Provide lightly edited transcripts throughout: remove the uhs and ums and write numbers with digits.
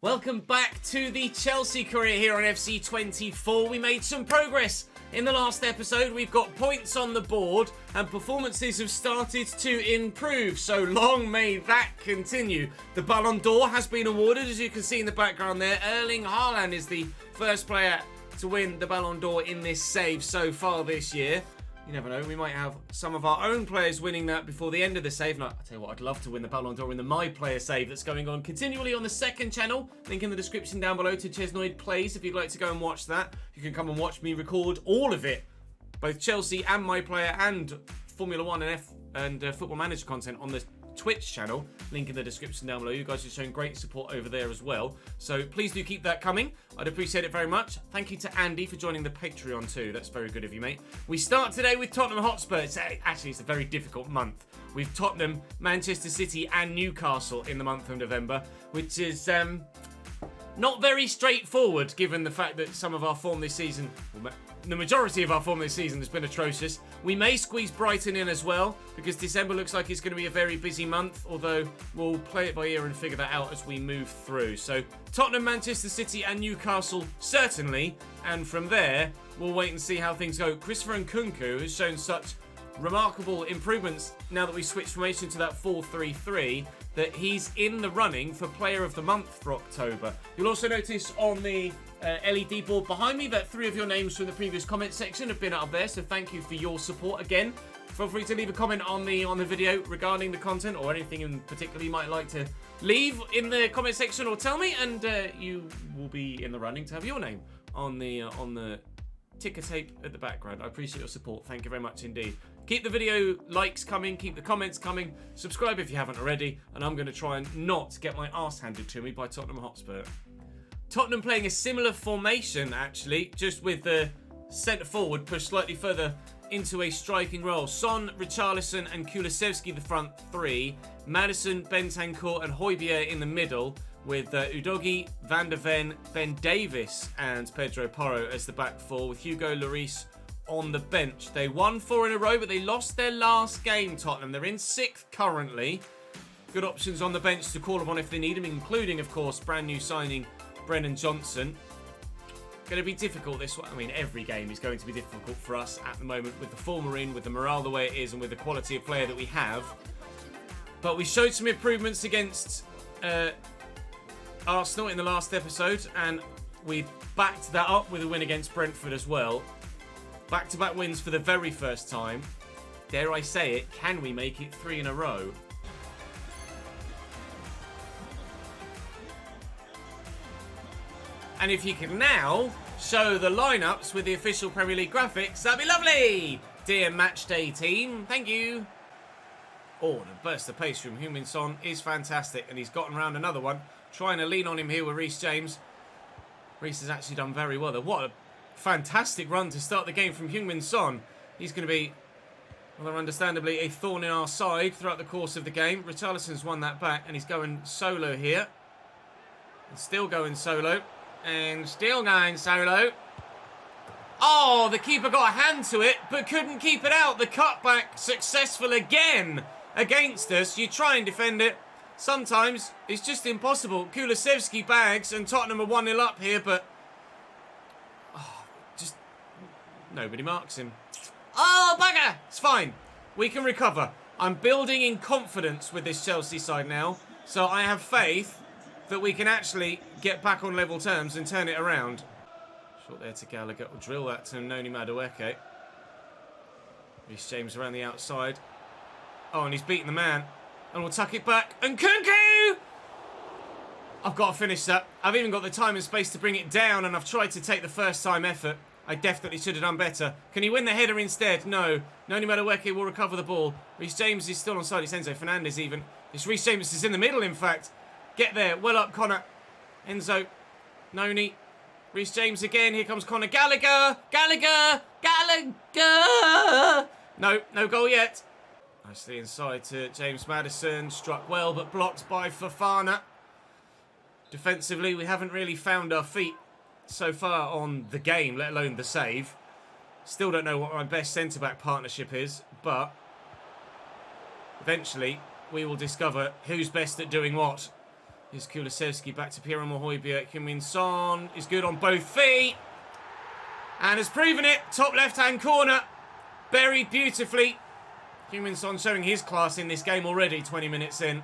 Welcome back to the Chelsea career here on FC24. We made some progress in the last episode. We've got points on the board and performances have started to improve. So long may that continue. The Ballon d'Or has been awarded, as you can see in the background there. Erling Haaland is the first player to win the Ballon d'Or in this save so far this year. You never know, we might have some of our own players winning that before the end of the save. And I tell you what, I'd love to win the Ballon d'Or in the My Player save that's going on continually on the second channel. Link in the description down below to Chesnoid Plays if you'd like to go and watch that. You can come and watch me record all of it, both Chelsea and My Player and Formula 1 and Football Manager content on the Twitch channel. Link in the description down below. You guys are showing great support over there as well. So please do keep that coming. I'd appreciate it very much. Thank you to Andy for joining the Patreon too. That's very good of you, mate. We start today with Tottenham Hotspur. It's a very difficult month. We've Tottenham, Manchester City and Newcastle in the month of November, which is not very straightforward given the fact that some of our form this season, the majority of our form this season has been atrocious. We may squeeze Brighton in as well because December looks like it's going to be a very busy month, although we'll play it by ear and figure that out as we move through. So Tottenham, Manchester City and Newcastle certainly, and from there we'll wait and see how things go. Christopher Nkunku has shown such remarkable improvements now that we switched formation to that 4-3-3 that he's in the running for Player of the Month for October. You'll also notice on the LED board behind me that 3 of your names from the previous comment section have been up there, so thank you for your support again. Feel free to leave a comment on the video regarding the content or anything in particular you might like to leave in the comment section or tell me, and you will be in the running to have your name on the ticker tape at the background. I appreciate your support. Thank you very much indeed. Keep the video likes coming, keep the comments coming, subscribe if you haven't already, and I'm going to try and not get my arse handed to me by Tottenham Hotspur. Tottenham playing a similar formation, actually, just with the centre forward pushed slightly further into a striking role. Son, Richarlison and Kulusevski the front three, Maddison, Bentancur and Højbjerg in the middle, with Udogie, Van der Ven, Ben Davis and Pedro Porro as the back four, with Hugo Lloris on the bench. They won 4 in a row, but they lost their last game, Tottenham. They're in 6th currently. Good options on the bench to call upon if they need them, including, of course, brand new signing Brennan Johnson. Going to be difficult this one. I mean, every game is going to be difficult for us at the moment with the form we're in, with the morale the way it is, and with the quality of player that we have. But we showed some improvements against Arsenal in the last episode, and we backed that up with a win against Brentford as well. Back-to-back wins for the very first time. Dare I say it, can we make it 3 in a row? And if you can now show the lineups with the official Premier League graphics, that'd be lovely! Dear Matchday team, thank you. Oh, the burst of pace from Heung-min Son is fantastic, and he's gotten round another one. Trying to lean on him here with Reece James. Reece has actually done very well there. What a fantastic run to start the game from Heung-min Son. He's going to be, well, understandably, a thorn in our side throughout the course of the game. Richarlison's won that back, and he's going solo here. And still going solo. And still going solo. Oh, the keeper got a hand to it, but couldn't keep it out. The cutback successful again against us. You try and defend it. Sometimes it's just impossible. Kulusevski bags, and Tottenham are 1-0 up here, but just nobody marks him. Oh, bugger! It's fine. We can recover. I'm building in confidence with this Chelsea side now, so I have faith that we can actually get back on level terms and turn it around. Short there to Gallagher. We'll drill that to Noni Madueke. Reece James around the outside. Oh, and he's beaten the man. And we'll tuck it back. And Nkunku! I've got to finish that. I've even got the time and space to bring it down, and I've tried to take the first time effort. I definitely should have done better. Can he win the header instead? No. Noni Madueke will recover the ball. Reece James is still on side. It's Enzo Fernandez even. It's Reece James is in the middle, in fact. Get there. Well up, Connor. Enzo. Noni. Reece James again. Here comes Connor. Gallagher. Gallagher. Gallagher. No. No goal yet. Nicely inside to James Maddison. Struck well, but blocked by Fofana. Defensively, we haven't really found our feet so far on the game, let alone the save. Still don't know what my best centre-back partnership is, but eventually we will discover who's best at doing what. Here's Kulusevski back to Pierre Mohojbjerg. Heung-min Son is good on both feet. And has proven it. Top left-hand corner. Buried beautifully. Heung-min Son showing his class in this game already, 20 minutes in.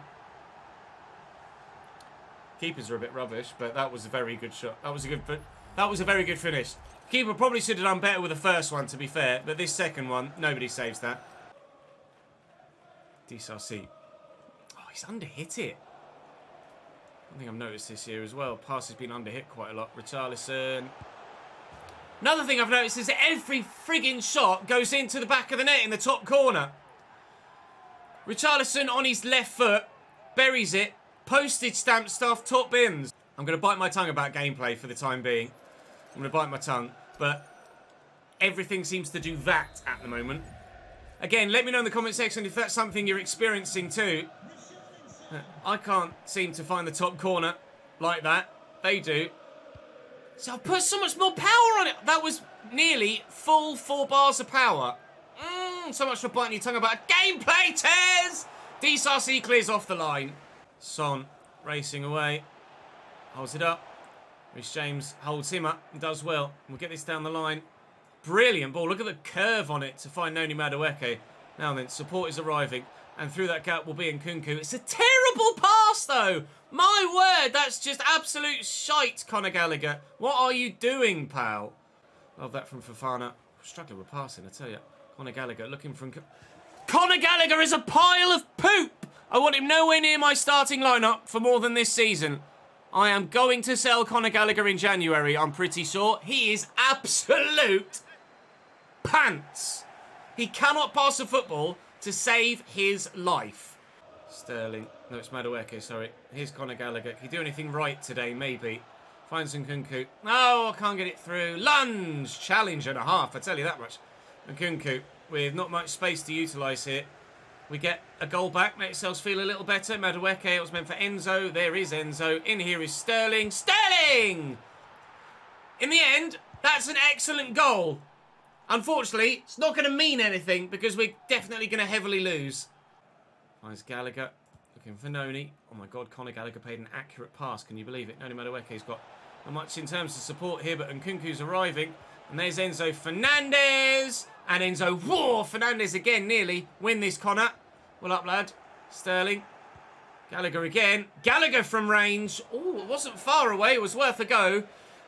Keepers are a bit rubbish, but that was a very good shot. That was a very good finish. Keeper probably should have done better with the first one, to be fair. But this second one, nobody saves that. DSRC. Oh, he's underhit it. I think I've noticed this year as well. Pass has been underhit quite a lot. Richarlison. Another thing I've noticed is that every frigging shot goes into the back of the net in the top corner. Richarlison on his left foot. Buries it. Postage stamp stuff, top bins. I'm going to bite my tongue about gameplay for the time being. I'm going to bite my tongue. But everything seems to do that at the moment. Again, let me know in the comment section if that's something you're experiencing too. I can't seem to find the top corner like that. They do. So I've put so much more power on it. That was nearly full 4 bars of power. So much for biting your tongue about gameplay tears. DSRC clears off the line. Son racing away. Holds it up. Rhys James holds him up and does well. We'll get this down the line. Brilliant ball. Look at the curve on it to find Noni Madueke. Now then, support is arriving. And through that gap will be Nkunku. It's a terrible pass, though. My word, that's just absolute shite, Conor Gallagher. What are you doing, pal? Love that from Fofana. Struggling with passing, I tell you. Conor Gallagher looking for... Conor Gallagher is a pile of poop. I want him nowhere near my starting lineup for more than this season. I am going to sell Conor Gallagher in January, I'm pretty sure. He is absolute pants. He cannot pass a football to save his life. Sterling. No, it's Madueke, sorry. Here's Conor Gallagher. Can he do anything right today? Maybe. Finds Nkunku. No, I can't get it through. Lunge. Challenge and a half, I tell you that much. Nkunku with not much space to utilise here. We get a goal back. Make ourselves feel a little better. Madueke, it was meant for Enzo. There is Enzo. In here is Sterling. Sterling! In the end, that's an excellent goal. Unfortunately, it's not going to mean anything because we're definitely going to heavily lose. Finds Gallagher. Looking for Noni. Oh my God, Conor Gallagher paid an accurate pass. Can you believe it? Noni Madueke's got not much in terms of support here, but Nkunku's arriving. And there's Enzo Fernandez. And Enzo, whoa, Fernandez again, nearly. Win this, Conor. Well up, lad. Sterling. Gallagher again. Gallagher from range. Oh, it wasn't far away. It was worth a go.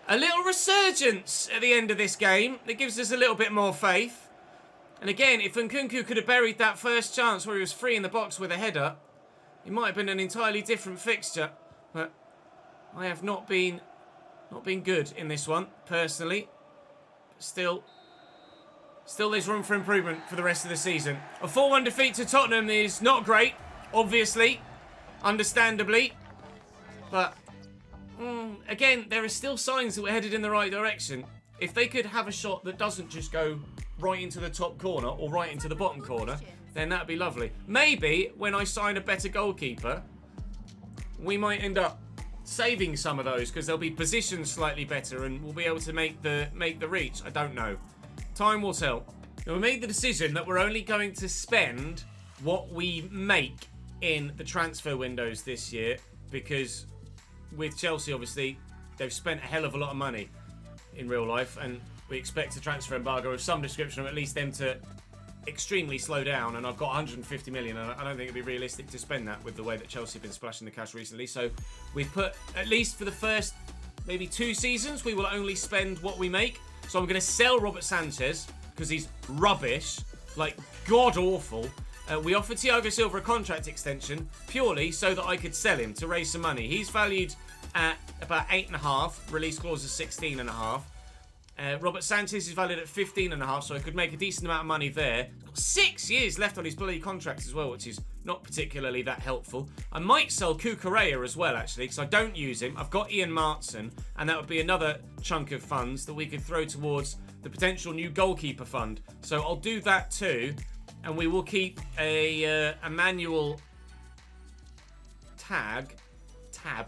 A little resurgence at the end of this game that gives us a little bit more faith. And again, if Nkunku could have buried that first chance where he was free in the box with a header, it might have been an entirely different fixture. But I have not been good in this one, personally. Still there's room for improvement for the rest of the season. A 4-1 defeat to Tottenham is not great, obviously, understandably. But again, there are still signs that we're headed in the right direction. If they could have a shot that doesn't just go right into the top corner or right into the bottom corner, then that'd be lovely. Maybe when I sign a better goalkeeper, we might end up saving some of those because they'll be positioned slightly better and we'll be able to make the reach. I don't know. Time will tell. Now, we made the decision that we're only going to spend what we make in the transfer windows this year because with Chelsea, obviously, they've spent a hell of a lot of money in real life and we expect a transfer embargo of some description or at least them to extremely slow down, and I've got 150 million and I don't think it'd be realistic to spend that with the way that Chelsea have been splashing the cash recently. So we've put, at least for the first maybe 2 seasons, we will only spend what we make. So I'm going to sell Robert Sanchez because he's rubbish, like god-awful. We offered Thiago Silva a contract extension purely so that I could sell him to raise some money. He's valued at about 8.5, release clause is 16.5. Robert Sanchez is valued at 15.5, so I could make a decent amount of money there. He's got 6 years left on his bloody contract as well, which is not particularly that helpful. I might sell Kukureya as well, actually, because I don't use him. I've got Ian Martson, and that would be another chunk of funds that we could throw towards the potential new goalkeeper fund. So I'll do that too, and we will keep a manual tab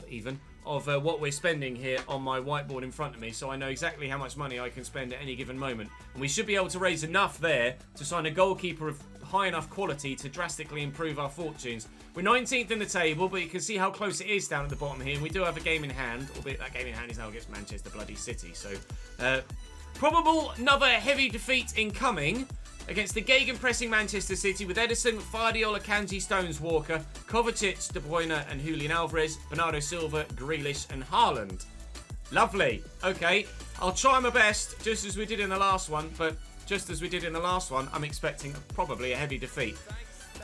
even, of what we're spending here on my whiteboard in front of me, so I know exactly how much money I can spend at any given moment. And we should be able to raise enough there to sign a goalkeeper of high enough quality to drastically improve our fortunes. We're 19th in the table, but you can see how close it is down at the bottom here. And we do have a game in hand, albeit that game in hand is now against Manchester bloody City. So, probable another heavy defeat incoming against the gegenpressing Manchester City with Ederson, Guardiola, Kanji, Stones, Walker, Kovacic, De Bruyne and Julian Alvarez, Bernardo Silva, Grealish and Haaland. Lovely. Okay, I'll try my best, just as we did in the last one, but just as we did in the last one, I'm expecting probably a heavy defeat.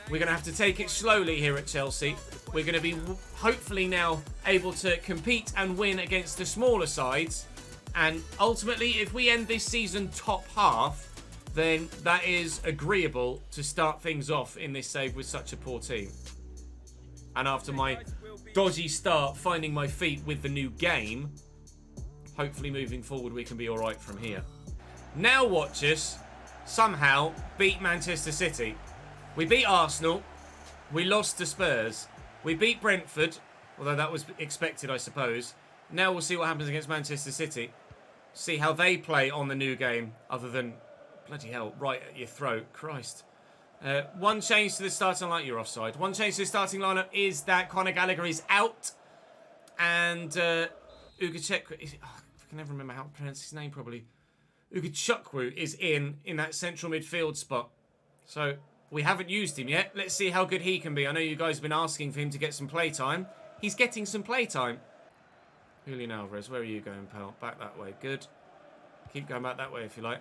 We're going to have to take it slowly here at Chelsea. We're going to be hopefully now able to compete and win against the smaller sides. And ultimately, if we end this season top half, then that is agreeable to start things off in this save with such a poor team. And after my dodgy start, finding my feet with the new game, hopefully moving forward we can be all right from here. Now watch us somehow beat Manchester City. We beat Arsenal. We lost to Spurs. We beat Brentford, although that was expected, I suppose. Now we'll see what happens against Manchester City. See how they play on the new game, other than, bloody hell, right at your throat. Christ. One change to the starting lineup. You're offside. One change to the starting lineup is that Conor Gallagher is out. And Ugachek... I can never remember how to pronounce his name properly. Ugachukwu is in that central midfield spot. So we haven't used him yet. Let's see how good he can be. I know you guys have been asking for him to get some playtime. He's getting some playtime. Julian Alvarez, where are you going, pal? Back that way. Good. Keep going back that way if you like.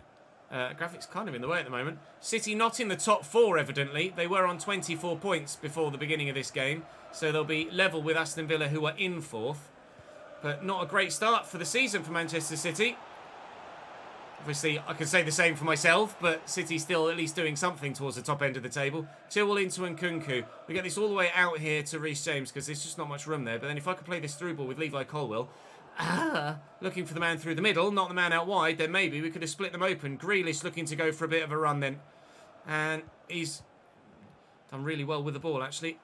Graphics kind of in the way at the moment. City not in the top 4, evidently. They were on 24 points before the beginning of this game. So they'll be level with Aston Villa, who are in 4th. But not a great start for the season for Manchester City. Obviously, I can say the same for myself, but City's still at least doing something towards the top end of the table. Chilwell into Nkunku. We get this all the way out here to Reece James because there's just not much room there. But then if I could play this through ball with Levi Colwill, looking for the man through the middle, not the man out wide, then maybe we could have split them open. Grealish looking to go for a bit of a run then. And he's done really well with the ball, actually.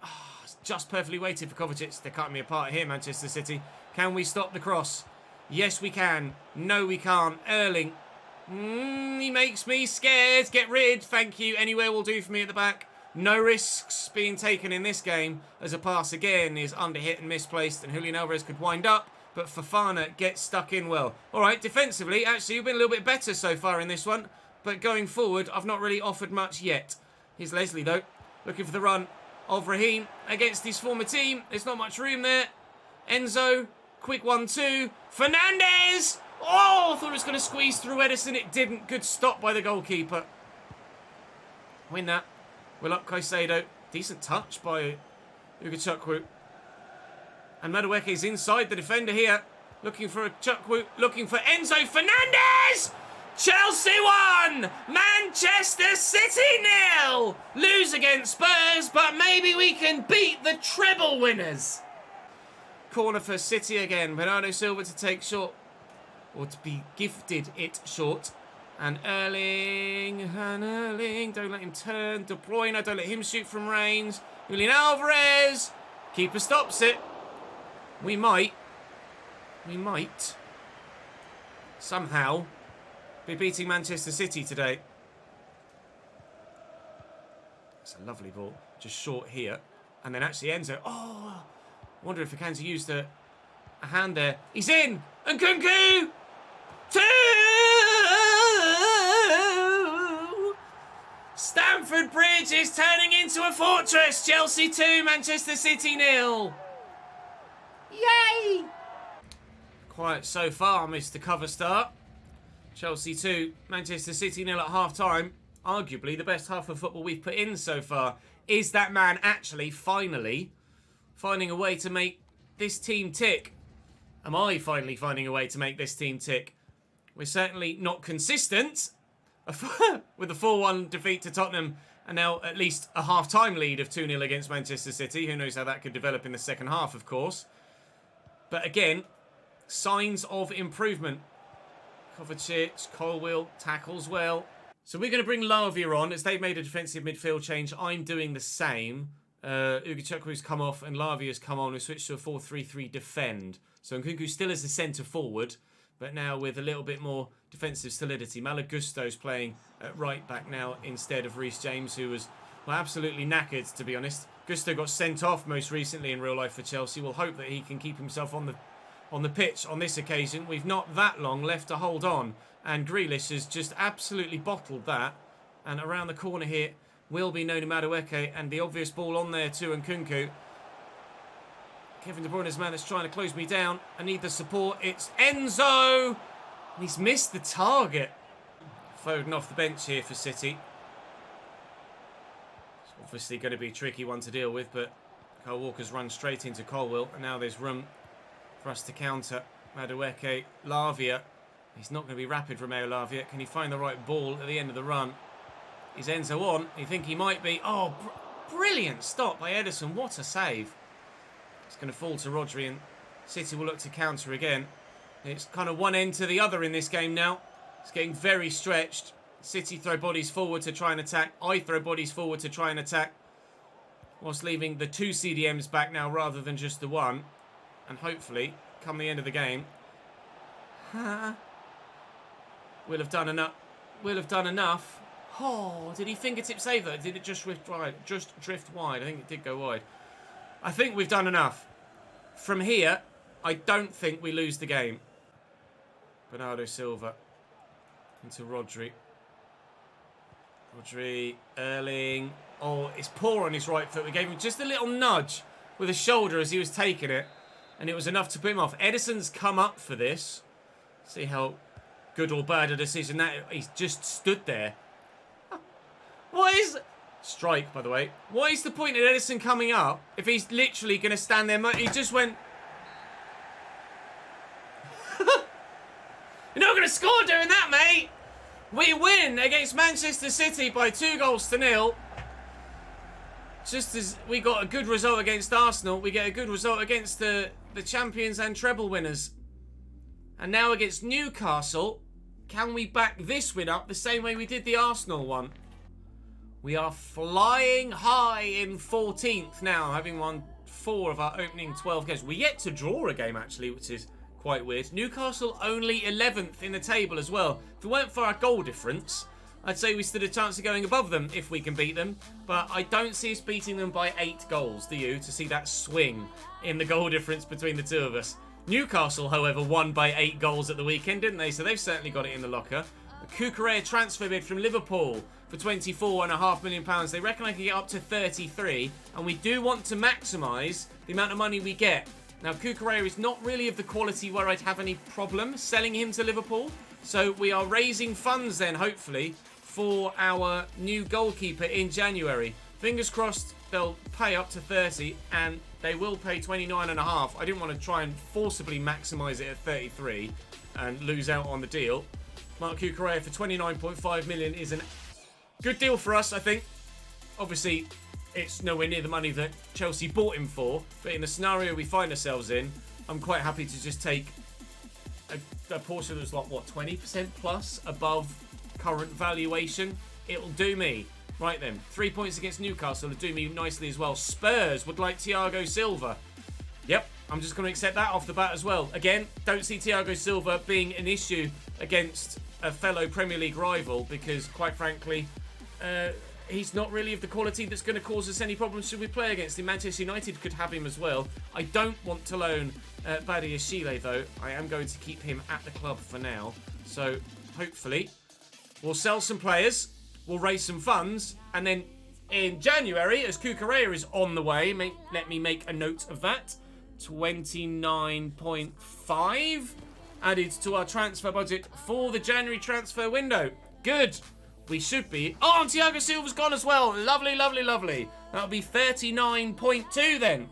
Just perfectly weighted for Kovacic. They're cutting me apart here, Manchester City. Can we stop the cross? Yes, we can. No, we can't. Erling. He makes me scared. Get rid. Thank you. Anywhere will do for me at the back. No risks being taken in this game, as a pass again is under hit and misplaced, and Julian Alvarez could wind up, but Fofana gets stuck in well. All right, defensively, actually, we've been a little bit better so far in this one, but going forward, I've not really offered much yet. Here's Leslie, though, looking for the run of Raheem against his former team. There's not much room there. Enzo, quick 1-2. Fernandez! Oh, I thought it was going to squeeze through Ederson. It didn't. Good stop by the goalkeeper. Win that. Will up Caicedo. Decent touch by Ugachukwu. And Madueke's inside the defender here. Looking for a Chukwu. Looking for Enzo Fernandez! Chelsea 1! Manchester City 0! Lose against Spurs, but maybe we can beat the treble winners. Corner for City again. Bernardo Silva to take short. Or to be gifted it short. And Erling, don't let him turn. De Bruyne, don't let him shoot from range. Julian Alvarez. Keeper stops it. We might somehow be beating Manchester City today. It's a lovely ball. Just short here. And then actually Enzo. Oh, I wonder if Akanji used a hand there. He's in. And Nkunku. 2! Stamford Bridge is turning into a fortress. Chelsea 2, Manchester City 0. Yay! Quiet so far, Mr. Cover Star. Chelsea 2, Manchester City 0 at half-time. Arguably the best half of football we've put in so far. Is that man actually finally finding a way to make this team tick? Am I finally finding a way to make this team tick? We're certainly not consistent with a 4-1 defeat to Tottenham and now at least a half-time lead of 2-0 against Manchester City. Who knows how that could develop in the second half, of course. But again, signs of improvement. Kovacic, Colwill tackles well. So we're going to bring Lavia on as they've made a defensive midfield change. I'm doing the same. Ugachukwu come off and Lavia's come on. We switched to a 4-3-3 defend. So Nkunku still as a centre forward, but now with a little bit more defensive solidity. Malagusto's playing at right back now instead of Reece James, who was absolutely knackered, to be honest. Gusto got sent off most recently in real life for Chelsea. We'll hope that he can keep himself on the pitch on this occasion. We've not that long left to hold on, and Grealish has just absolutely bottled that. And around the corner here will be Noni Madueke, and the obvious ball on there to Nkunku. Kevin De Bruyne's man that's trying to close me down. I need the support. It's Enzo! He's missed the target. Foden off the bench here for City. It's obviously going to be a tricky one to deal with, but Kyle Walker's run straight into Colwill, and now there's room for us to counter. Madueke, Lavia. He's not going to be rapid, Romeo Lavia. Can he find the right ball at the end of the run? Is Enzo on? You think he might be? Oh, brilliant stop by Ederson. What a save. It's going to fall to Rodri, and City will look to counter again. It's kind of one end to the other in this game now. It's getting very stretched. City throw bodies forward to try and attack. I throw bodies forward to try and attack, whilst leaving the 2 CDMs back now rather than just the 1. And hopefully, come the end of the game, we'll have done enough. We'll have done enough. Oh, did he fingertip save that? Did it just drift wide? Just drift wide. I think it did go wide. I think we've done enough. From here, I don't think we lose the game. Bernardo Silva into Rodri. Rodri, Erling. Oh, it's poor on his right foot. We gave him just a little nudge with his shoulder as he was taking it, and it was enough to put him off. Ederson's come up for this. See how good or bad a decision that is. He's just stood there. What is... Strike, by the way. What is the point of Ederson coming up if he's literally going to stand there? He just went... You're not going to score doing that, mate! We win against Manchester City by 2-0. Just as we got a good result against Arsenal, we get a good result against the champions and treble winners. And now against Newcastle, can we back this win up the same way we did the Arsenal one? We are flying high in 14th now, having won 4 of our opening 12 games. We're yet to draw a game, actually, which is quite weird. Newcastle only 11th in the table as well. If it weren't for our goal difference, I'd say we stood a chance of going above them if we can beat them. But I don't see us beating them by 8 goals, do you? To see that swing in the goal difference between the two of us. Newcastle, however, won by 8 goals at the weekend, didn't they? So they've certainly got it in the locker. A Cucurella transfer bid from Liverpool for £24.5 million. They reckon I can get up to 33, and we do want to maximise the amount of money we get. Now, Cucurella is not really of the quality where I'd have any problem selling him to Liverpool, so we are raising funds then, hopefully, for our new goalkeeper in January. Fingers crossed they'll pay up to 30, and they will pay 29.5. I didn't want to try and forcibly maximise it at 33 and lose out on the deal. Mark Cucurella for 29.5 million is a good deal for us, I think. Obviously, it's nowhere near the money that Chelsea bought him for, but in the scenario we find ourselves in, I'm quite happy to just take a portion that's like, what, 20% plus above current valuation. It'll do me. Right then, 3 points against Newcastle will do me nicely as well. Spurs would like Thiago Silva. Yep, I'm just going to accept that off the bat as well. Again, don't see Thiago Silva being an issue against a fellow Premier League rival because, quite frankly, he's not really of the quality that's going to cause us any problems should we play against him. Manchester United could have him as well. I don't want to loan Badiashile, though. I am going to keep him at the club for now. So, hopefully, we'll sell some players, we'll raise some funds, and then in January, as Cucurella is on the way, let me make a note of that, 29.5 added to our transfer budget for the January transfer window. Good. We should be... Oh, and Thiago Silva's gone as well. Lovely, lovely, lovely. That'll be 39.2 then.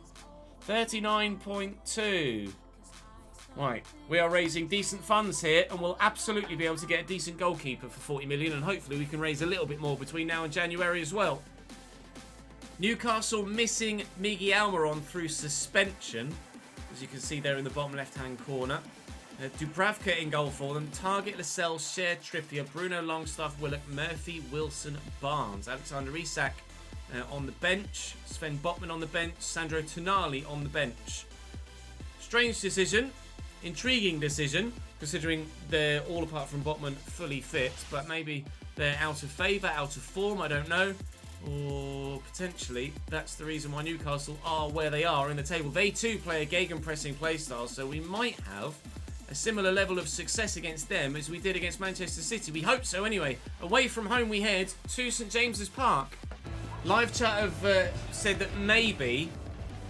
39.2. Right. We are raising decent funds here, and we'll absolutely be able to get a decent goalkeeper for 40 million, and hopefully we can raise a little bit more between now and January as well. Newcastle missing Miggy Almiron through suspension, as you can see there in the bottom left-hand corner. Dubravka in goal for them. Target, Lascelles, Cher, Trippier, Bruno Longstaff, Willock, Murphy, Wilson, Barnes. Alexander Isak on the bench. Sven Botman on the bench. Sandro Tonali on the bench. Strange decision. Intriguing decision, considering they're all apart from Botman fully fit. But maybe they're out of favour, out of form, I don't know. Or potentially that's the reason why Newcastle are where they are in the table. They too play a gegenpressing playstyle, so we might have a similar level of success against them as we did against Manchester City. We hope so anyway. Away from home we head to St James's Park. Live chat have said that maybe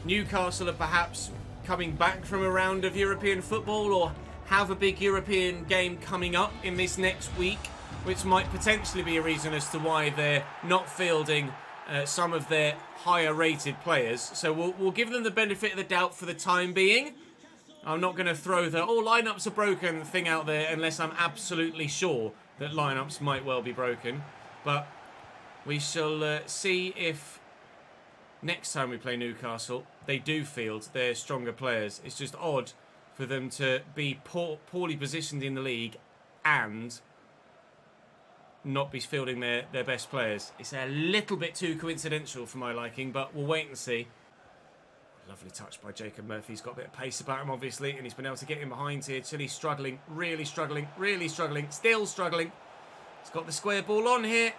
Newcastle are perhaps coming back from a round of European football or have a big European game coming up in this next week, which might potentially be a reason as to why they're not fielding some of their higher rated players. So we'll give them the benefit of the doubt for the time being. I'm not going to throw the lineups are broken thing out there unless I'm absolutely sure that lineups might well be broken. But we shall see if next time we play Newcastle they do field their stronger players. It's just odd for them to be poorly positioned in the league and not be fielding their best players. It's a little bit too coincidental for my liking, but we'll wait and see. Lovely touch by Jacob Murphy. He's got a bit of pace about him, obviously, and he's been able to get in behind here. Chile's struggling, really struggling, still struggling. He's got the square ball on here.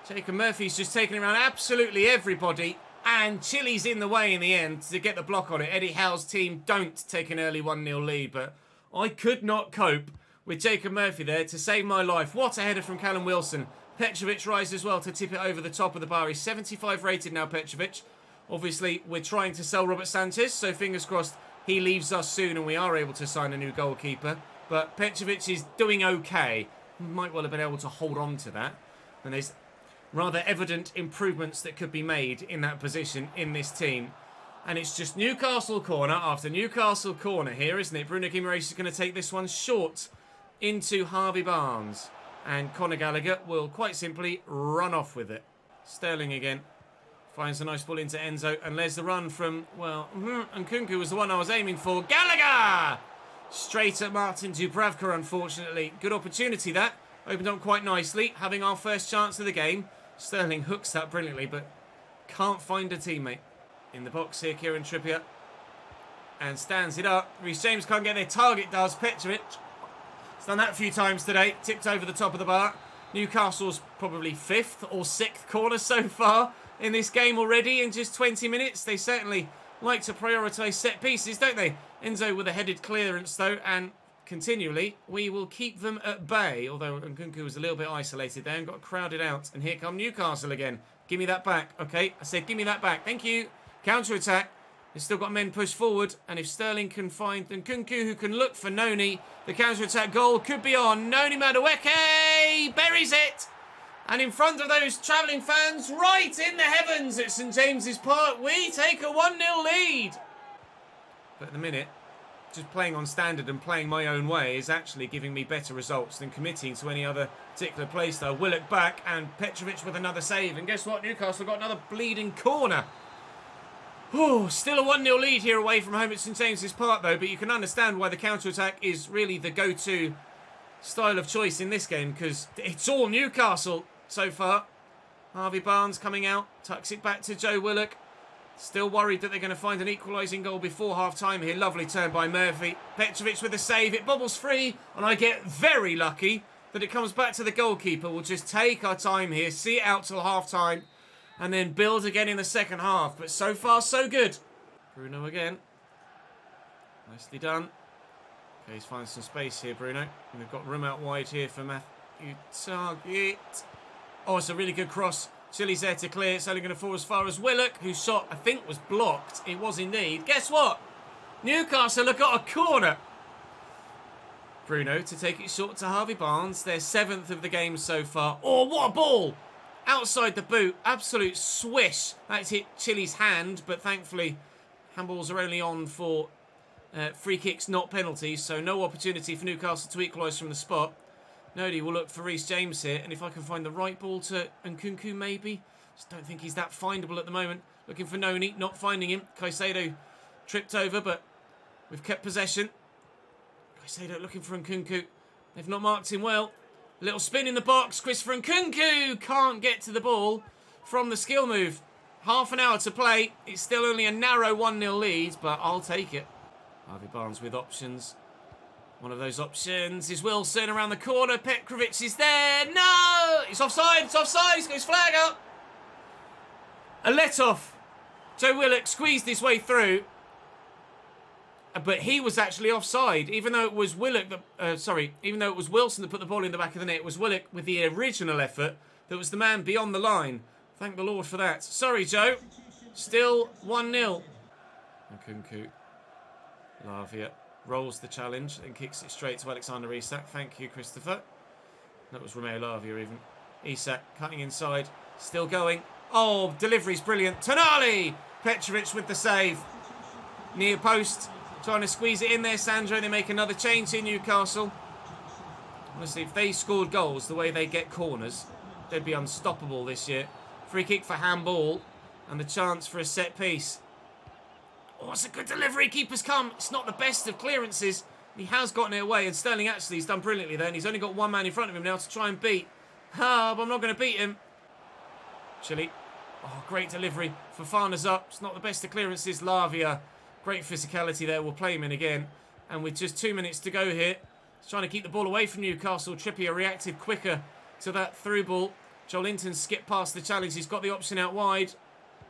Jacob Murphy's just taking around absolutely everybody, and Chile's in the way in the end to get the block on it. Eddie Howe's team don't take an early 1-0 lead, but I could not cope with Jacob Murphy there to save my life. What a header from Callum Wilson. Petrovic rises as well to tip it over the top of the bar. He's 75 rated now, Petrovic. Obviously, we're trying to sell Robert Sanchez, so fingers crossed he leaves us soon and we are able to sign a new goalkeeper. But Petrovic is doing okay. Might well have been able to hold on to that. And there's rather evident improvements that could be made in that position in this team. And it's just Newcastle corner after Newcastle corner here, isn't it? Bruno Guimaraes is going to take this one short into Harvey Barnes. And Conor Gallagher will quite simply run off with it. Sterling again. Finds a nice ball into Enzo, and there's the run from, well, Nkunku was the one I was aiming for. Gallagher! Straight at Martin Dubravka, unfortunately. Good opportunity, that. Opened up quite nicely, having our first chance of the game. Sterling hooks that brilliantly, but can't find a teammate. In the box here, Kieran Trippier. And stands it up. Reece James can't get their target, does Petrovic. He's done that a few times today. Tipped over the top of the bar. Newcastle's probably 5th or 6th corner so far in this game already in just 20 minutes. They certainly like to prioritise set pieces, don't they? Enzo with a headed clearance, though, and continually we will keep them at bay, although Nkunku was a little bit isolated there and got crowded out. And here come Newcastle again. Give me that back. Okay, I said give me that back. Thank you. Counter-attack. They've still got men pushed forward, and if Sterling can find Nkunku, who can look for Noni, the counter-attack goal could be on. Noni Madueke buries it! And in front of those travelling fans, right in the heavens at St James's Park, we take a 1-0 lead. But at the minute, just playing on standard and playing my own way is actually giving me better results than committing to any other particular playstyle. Willock back, and Petrovic with another save. And guess what? Newcastle got another bleeding corner. Oh, still a 1-0 lead here away from home at St James's Park, though. But you can understand why the counter-attack is really the go-to style of choice in this game, because it's all Newcastle so far. Harvey Barnes coming out, tucks it back to Joe Willock. Still worried that they're going to find an equalising goal before half-time here. Lovely turn by Murphy. Petrovic with a save. It bobbles free, and I get very lucky that it comes back to the goalkeeper. We'll just take our time here, see it out till half-time, and then build again in the second half. But so far, so good. Bruno again. Nicely done. Okay, he's finding some space here, Bruno. And we've got room out wide here for Matthew Target. Oh, it's a really good cross. Chile's there to clear. It's only going to fall as far as Willock, whose shot, I think, was blocked. It was indeed. Guess what? Newcastle have got a corner. Bruno to take it short to Harvey Barnes. Their 7th of the game so far. Oh, what a ball! Outside the boot. Absolute swish. That's hit Chile's hand, but thankfully, handballs are only on for free kicks, not penalties, so no opportunity for Newcastle to equalise from the spot. Nodi will look for Reece James here, and if I can find the right ball to Nkunku, maybe. Just don't think he's that findable at the moment. Looking for Noni, not finding him. Caicedo tripped over, but we've kept possession. Caicedo looking for Nkunku. They've not marked him well. A little spin in the box. Christopher Nkunku can't get to the ball. from the skill move. Half an hour to play. It's still only a narrow 1-0 lead, but I'll take it. Harvey Barnes with options. One of those options is Wilson around the corner. Petrovic is there. No! It's offside. It's offside. He's got his flag up. A let-off. Joe Willock squeezed his way through. But he was actually offside. Even though it was Willock that... even though it was Wilson that put the ball in the back of the net, it was Willock with the original effort that was the man beyond the line. Thank the Lord for that. Sorry, Joe. Still 1-0. Nkunku. Lavia rolls the challenge and kicks it straight to Alexander Isak. Thank you, Christopher. That was Romeo Lavia even. Isak cutting inside. Still going. Oh, delivery's brilliant. Tonali! Petrovic with the save. Near post. Trying to squeeze it in there, Sandro. They make another change in Newcastle. Honestly, if they scored goals the way they get corners, they'd be unstoppable this year. Free kick for handball. And the chance for a set piece. Oh, it's a good delivery. Keeper's come. It's not the best of clearances. He has gotten it away. And Sterling actually has done brilliantly there. And he's only got one man in front of him now to try and beat. But I'm not going to beat him. Chile. Oh, great delivery. Fofana's up. It's not the best of clearances. Lavia. Great physicality there. We'll play him in again. And with just 2 minutes to go here. He's trying to keep the ball away from Newcastle. Trippier reacted quicker to that through ball. Joelinton skipped past the challenge. He's got the option out wide.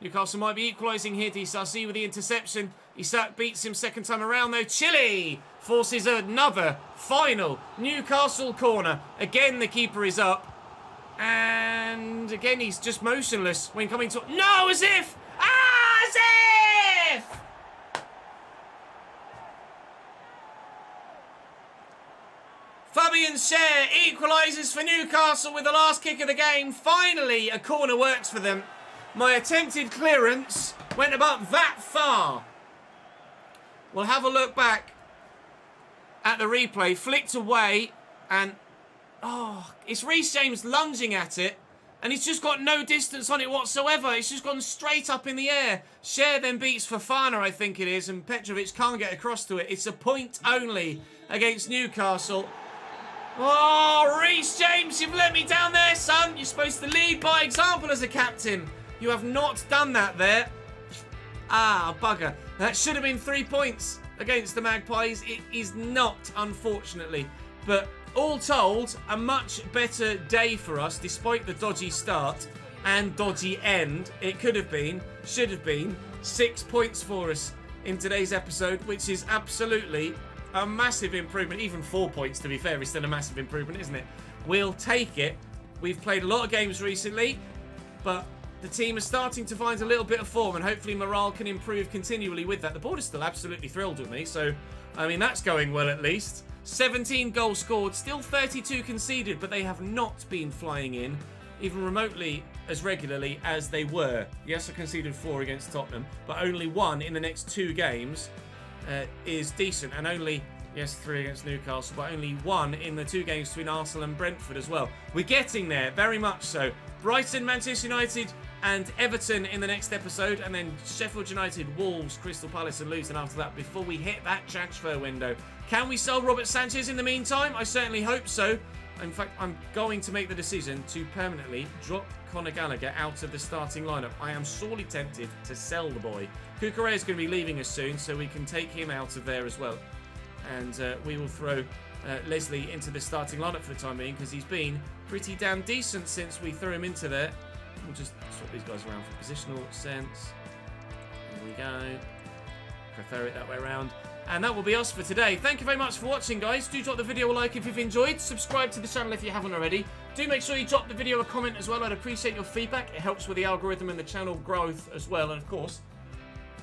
Newcastle might be equalising here. Disasi with the interception. Isak beats him second time around though. Chile forces another final Newcastle corner. Again, the keeper is up. And again, he's just motionless when coming to... No, as if! As if! Fabian Schär equalises for Newcastle with the last kick of the game. Finally, a corner works for them. My attempted clearance went about that far. We'll have a look back at the replay. Flicked away and... Oh, it's Reece James lunging at it. And he's just got no distance on it whatsoever. It's just gone straight up in the air. Schär then beats Fofana, I think it is. And Petrovic can't get across to it. It's a point only against Newcastle. Oh, Reece James, you've let me down there, son. You're supposed to lead by example as a captain. You have not done that there. Ah, bugger. That should have been 3 points against the Magpies. It is not, unfortunately. But all told, a much better day for us, despite the dodgy start and dodgy end. It could have been, should have been, 6 points for us in today's episode, which is absolutely a massive improvement. Even 4 points, to be fair, is still a massive improvement, isn't it? We'll take it. We've played a lot of games recently, but the team is starting to find a little bit of form, and hopefully morale can improve continually with that. The board is still absolutely thrilled with me, so, I mean, that's going well at least. 17 goals scored, still 32 conceded, but they have not been flying in, even remotely as regularly as they were. Yes, I conceded 4 against Tottenham, but only 1 in the next 2 games is decent, and only... Yes, 3 against Newcastle, but only 1 in the 2 games between Arsenal and Brentford as well. We're getting there, very much so. Brighton, Manchester United and Everton in the next episode, and then Sheffield United, Wolves, Crystal Palace and Luton after that before we hit that transfer window. Can we sell Robert Sanchez in the meantime? I certainly hope so. In fact, I'm going to make the decision to permanently drop Conor Gallagher out of the starting lineup. I am sorely tempted to sell the boy. Cucurella is going to be leaving us soon, so we can take him out of there as well. And we will throw Leslie into the starting lineup for the time being, because he's been pretty damn decent since we threw him into there. We'll just swap these guys around for positional sense. There we go. Prefer it that way around. And that will be us for today. Thank you very much for watching, guys. Do drop the video a like if you've enjoyed. Subscribe to the channel if you haven't already. Do make sure you drop the video a comment as well. I'd appreciate your feedback. It helps with the algorithm and the channel growth as well. And of course,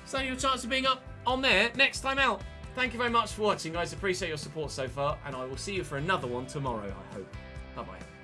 stand your chance of being up on there next time out. Thank you very much for watching, guys. Appreciate your support so far, and I will see you for another one tomorrow, I hope. Bye-bye.